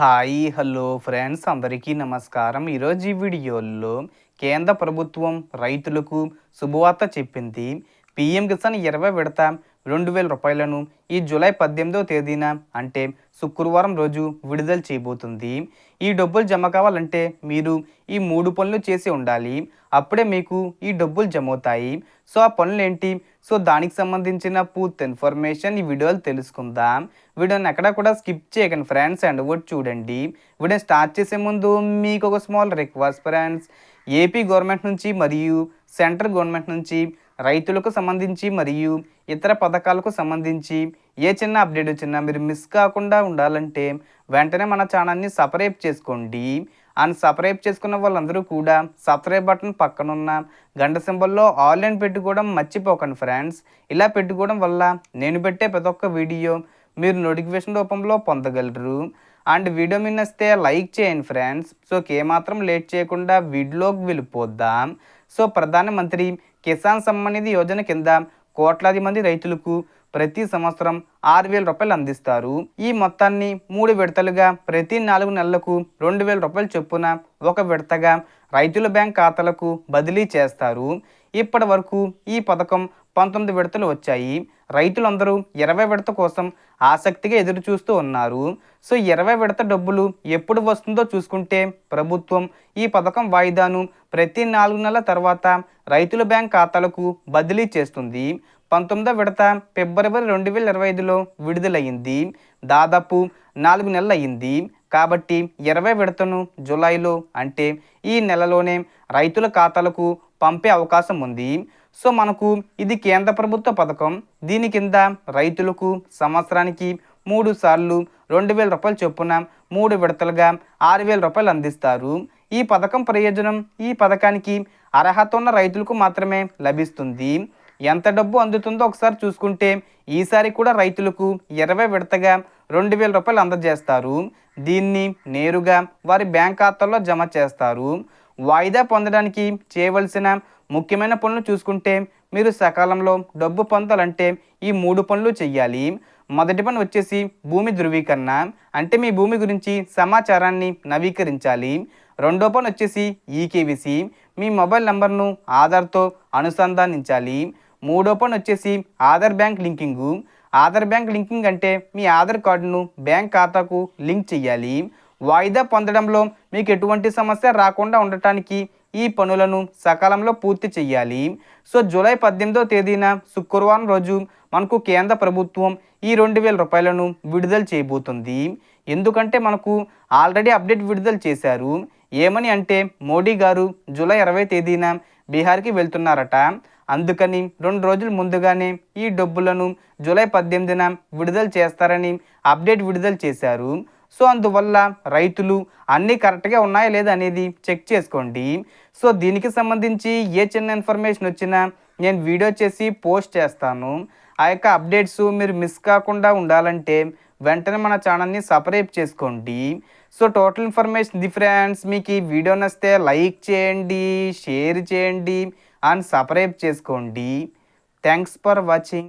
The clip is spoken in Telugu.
హాయ్ హలో ఫ్రెండ్స్ అందరికీ నమస్కారం. ఈరోజు ఈ వీడియోలో కేంద్ర ప్రభుత్వం రైతులకు శుభవార్త చెప్పింది. పీఎం కిసాన్ 20 విడత 2000 రూపాయలను ఈ జూలై 18వ తేదీన అంటే శుక్రవారం రోజు విడుదల చేయబోతుంది. ఈ డబ్బులు జమ కావాలంటే మీరు ఈ 3 పనులు చేసి ఉండాలి. అప్పుడే మీకు ఈ డబ్బులు జమ అవుతాయి. సో ఆ పనులు ఏంటి? సో దానికి సంబంధించిన పూర్తి ఇన్ఫర్మేషన్ ఈ వీడియోలో తెలుసుకుందాం. వీడియోని ఎక్కడ కూడా స్కిప్ చేయకండి ఫ్రెండ్స్, అండ్ కూడా చూడండి. వీడియో స్టార్ట్ చేసే ముందు మీకు ఒక small request friends. AP government నుంచి మరియు సెంట్రల్ గవర్నమెంట్ నుంచి రైతులకు సంబంధించి మరియు ఇతర పథకాలకు సంబంధించి ఏ చిన్న అప్డేట్ వచ్చినా మీరు మిస్ కాకుండా ఉండాలంటే వెంటనే మన ఛానల్ని సబ్స్క్రైబ్ చేసుకోండి. అండ్ సబ్స్క్రైబ్ చేసుకున్న వాళ్ళందరూ కూడా సబ్స్క్రైబ్ బటన్ పక్కనున్న గంట సింబల్లో ఆన్లైన్ పెట్టుకోవడం మర్చిపోకండి ఫ్రెండ్స్. ఇలా పెట్టుకోవడం వల్ల నేను పెట్టే ప్రతి ఒక్క వీడియో మీరు నోటిఫికేషన్ రూపంలో పొందగలరు. అండ్ వీడియో మీద నచ్చితే లైక్ చేయండి ఫ్రెండ్స్. సో ఏమాత్రం లేట్ చేయకుండా వీడియోలోకి వెళ్ళిపోద్దాం. సో ప్రధానమంత్రి కిసాన్ సమ్మాన్ నిధి యోజన కింద కోట్లాది మంది రైతులకు ప్రతి సంవత్సరం 6000 రూపాయలు అందిస్తారు. ఈ మొత్తాన్ని 3 విడతలుగా ప్రతి 4 నెలలకు 2000 రూపాయలు చొప్పున ఒక విడతగా రైతుల బ్యాంక్ ఖాతాలకు బదిలీ చేస్తారు. ఇప్పటి వరకు ఈ పథకం 19 విడతలు వచ్చాయి. రైతులందరూ 20 విడత కోసం ఆసక్తిగా ఎదురు చూస్తూ ఉన్నారు. సో 20 విడత డబ్బులు ఎప్పుడు వస్తుందో చూసుకుంటే ప్రభుత్వం ఈ పథకం వాయిదాను ప్రతి 4 నెలల తర్వాత రైతుల బ్యాంక్ ఖాతాలకు బదిలీ చేస్తుంది. 19వ విడత ఫిబ్రవరి 2025లో విడుదలయ్యింది. దాదాపు 4 నెలలు అయ్యింది. కాబట్టి 20 విడతను జూలైలో అంటే ఈ నెలలోనే రైతుల ఖాతాలకు పంపే అవకాశం ఉంది. సో మనకు ఇది కేంద్ర ప్రభుత్వ పథకం. దీని కింద రైతులకు సంవత్సరానికి 3 సార్లు 2000 రూపాయలు చొప్పున 3 విడతలుగా 6000 రూపాయలు అందిస్తారు. ఈ పథకం ప్రయోజనం ఈ పథకానికి అర్హత ఉన్న రైతులకు మాత్రమే లభిస్తుంది. ఎంత డబ్బు అందుతుందో ఒకసారి చూసుకుంటే ఈసారి కూడా రైతులకు 20 విడతగా 2000 రూపాయలు అందజేస్తారు. దీన్ని నేరుగా వారి బ్యాంక్ ఖాతాల్లో జమ చేస్తారు. వాయిదా పొందడానికి చేయవలసిన ముఖ్యమైన పనులు చూసుకుంటే మీరు సకాలంలో డబ్బు పొందాలంటే ఈ 3 పనులు చెయ్యాలి. మొదటి పని వచ్చేసి భూమి ధృవీకరణ, అంటే మీ భూమి గురించి సమాచారాన్ని నవీకరించాలి. రెండో పని వచ్చేసి ఈకేవీసీ, మీ మొబైల్ నెంబర్ను ఆధార్తో అనుసంధానించాలి. మూడో పని వచ్చేసి Aadhaar bank లింకింగు. Aadhaar bank linking అంటే మీ ఆధార్ కార్డును బ్యాంక్ ఖాతాకు లింక్ చేయాలి. వాయిదా పొందడంలో మీకు ఎటువంటి సమస్య రాకుండా ఉండటానికి ఈ పనులను సకాలంలో పూర్తి చేయాలి. సో జూలై 18వ తేదీన శుక్రవారం రోజు మనకు కేంద్ర ప్రభుత్వం ఈ 2000 రూపాయలను విడుదల చేయబోతుంది. ఎందుకంటే మనకు ఆల్రెడీ అప్డేట్ విడుదల చేశారు. ఏమని అంటే మోడీ గారు జూలై 20వ తేదీన బీహార్కి వెళ్తున్నారట. అందుకని 2 రోజుల ముందుగానే ఈ డబ్బులను జూలై 18న విడుదల చేస్తారని అప్డేట్ విడుదల చేశారు. సో అందువల్ల రైతులు అన్నీ కరెక్ట్గా ఉన్నాయా లేదా అనేది చెక్ చేసుకోండి. సో దీనికి సంబంధించి ఏ చిన్న ఇన్ఫర్మేషన్ వచ్చినా నేను వీడియో చేసి పోస్ట్ చేస్తాను. ఆ యొక్క అప్డేట్స్ మీరు మిస్ కాకుండా ఉండాలంటే వెంటనే మన ఛానల్ని సబ్స్క్రైబ్ చేసుకోండి. సో టోటల్ ఇన్ఫర్మేషన్ ఇది ఫ్రెండ్స్. మీకు ఈ వీడియో నచ్చితే లైక్ చేయండి, షేర్ చేయండి అండ్ సబ్స్క్రైబ్ చేసుకోండి. Thanks for watching.